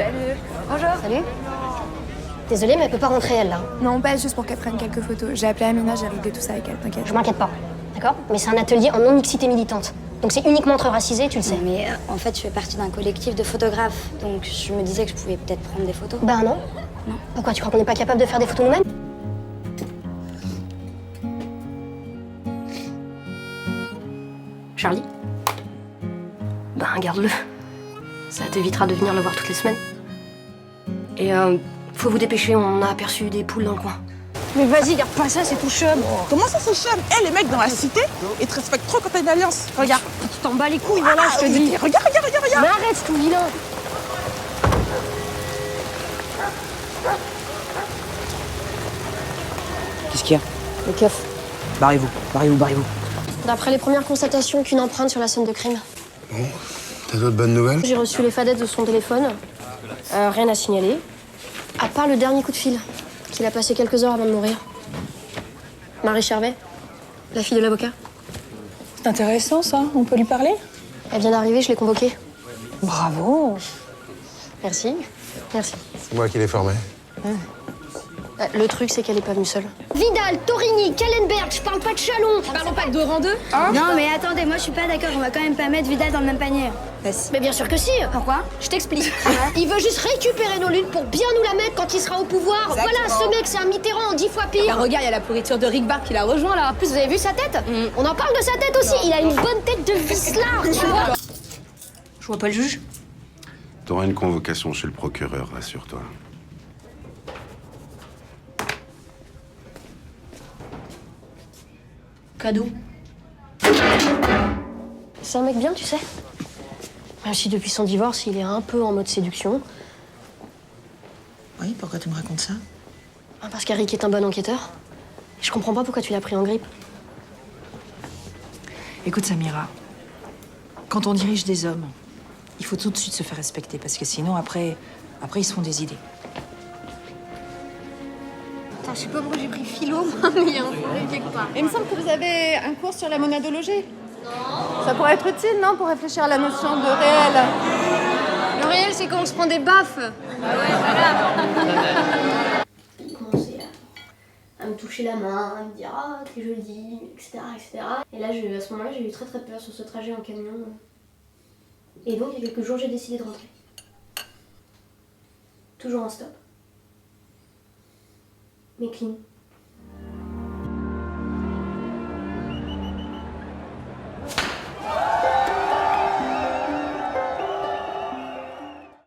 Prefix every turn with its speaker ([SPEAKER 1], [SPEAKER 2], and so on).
[SPEAKER 1] Salut. Bonjour.
[SPEAKER 2] Salut. Désolée, mais elle peut pas rentrer, elle, là.
[SPEAKER 1] Non, pas juste pour qu'elle prenne quelques photos. J'ai appelé Amina, j'ai réglé tout ça avec elle, t'inquiète.
[SPEAKER 2] Je m'inquiète pas, d'accord? Mais c'est un atelier en non-mixité militante. Donc c'est uniquement entre racisés, tu le sais.
[SPEAKER 3] Mais en fait, je fais partie d'un collectif de photographes, donc je me disais que je pouvais peut-être prendre des photos.
[SPEAKER 2] Ben non.
[SPEAKER 3] Non.
[SPEAKER 2] Pourquoi, tu crois qu'on n'est pas capable de faire des photos nous-mêmes? Charlie? Ben, garde-le. Ça t'évitera de venir le voir toutes les semaines. Et faut vous dépêcher, on a aperçu des poules dans le coin.
[SPEAKER 4] Mais vas-y, garde pas ça, c'est tout chum.
[SPEAKER 5] Comment ça, c'est chum? Eh, les mecs dans la cité, ils te respectent trop quand t'as une alliance. Regarde.
[SPEAKER 4] Tu t'en bats les couilles, voilà, je te dis.
[SPEAKER 5] Regarde.
[SPEAKER 2] Mais arrête, c'est tout vilain.
[SPEAKER 6] Qu'est-ce qu'il y a?
[SPEAKER 2] Le keuf.
[SPEAKER 6] Barrez-vous.
[SPEAKER 2] D'après les premières constatations, qu'une empreinte sur la scène de crime.
[SPEAKER 7] Bon, t'as d'autres bonnes nouvelles?
[SPEAKER 2] J'ai reçu les fadettes de son téléphone. Rien à signaler. À part le dernier coup de fil, qu'il a passé quelques heures avant de mourir. Marie Charvet, la fille de l'avocat.
[SPEAKER 4] C'est intéressant, ça. On peut lui parler?
[SPEAKER 2] Elle vient d'arriver, je l'ai convoquée.
[SPEAKER 4] Bravo.
[SPEAKER 2] Merci. Merci.
[SPEAKER 7] C'est moi qui l'ai formé.
[SPEAKER 2] Le truc, c'est qu'elle est pas venue seule. Vidal, Torini, Kallenberg, je parle pas de Chalon.
[SPEAKER 4] Parlons pas de 2 en 2.
[SPEAKER 3] Non, mais attendez, moi je suis pas d'accord, on va quand même pas mettre Vidal dans le même panier.
[SPEAKER 2] Mais bien sûr que si.
[SPEAKER 3] Pourquoi?
[SPEAKER 2] Je t'explique. Il veut juste récupérer nos lunes pour bien nous la mettre quand il sera au pouvoir. Voilà, ce mec, c'est un Mitterrand en 10 fois pire.
[SPEAKER 4] Regarde, il y a la pourriture de Rick Barr qui l'a rejoint, là.
[SPEAKER 2] En plus, vous avez vu sa tête? On en parle de sa tête aussi. Il a une bonne tête de vicelard, tu vois. Je vois pas le juge.
[SPEAKER 7] T'auras une convocation chez le procureur, rassure-toi.
[SPEAKER 2] Cadeau. C'est un mec bien, tu sais. Même si depuis son divorce, il est un peu en mode séduction.
[SPEAKER 6] Oui, pourquoi tu me racontes ça?
[SPEAKER 2] Parce qu'Eric est un bon enquêteur. Et je comprends pas pourquoi tu l'as pris en grippe.
[SPEAKER 6] Écoute, Samira, quand on dirige des hommes, il faut tout de suite se faire respecter, parce que sinon, après ils se font des idées.
[SPEAKER 8] Attends, je sais pas pourquoi j'ai pris philo, moi, mais il y a un problème quelque part.
[SPEAKER 1] Il me semble que vous avez un cours sur la monadologie. Non. Ça pourrait être utile, non, pour réfléchir à la notion de réel.
[SPEAKER 8] Le réel, c'est quand on se prend des baffes.
[SPEAKER 2] Il commençait à me toucher la main, à me dire « Ah, t'es jolie, etc. etc. » Et là, à ce moment-là, j'ai eu très très peur sur ce trajet en camion. Et donc, il y a quelques jours, j'ai décidé de rentrer. Toujours en stop. Mais clean.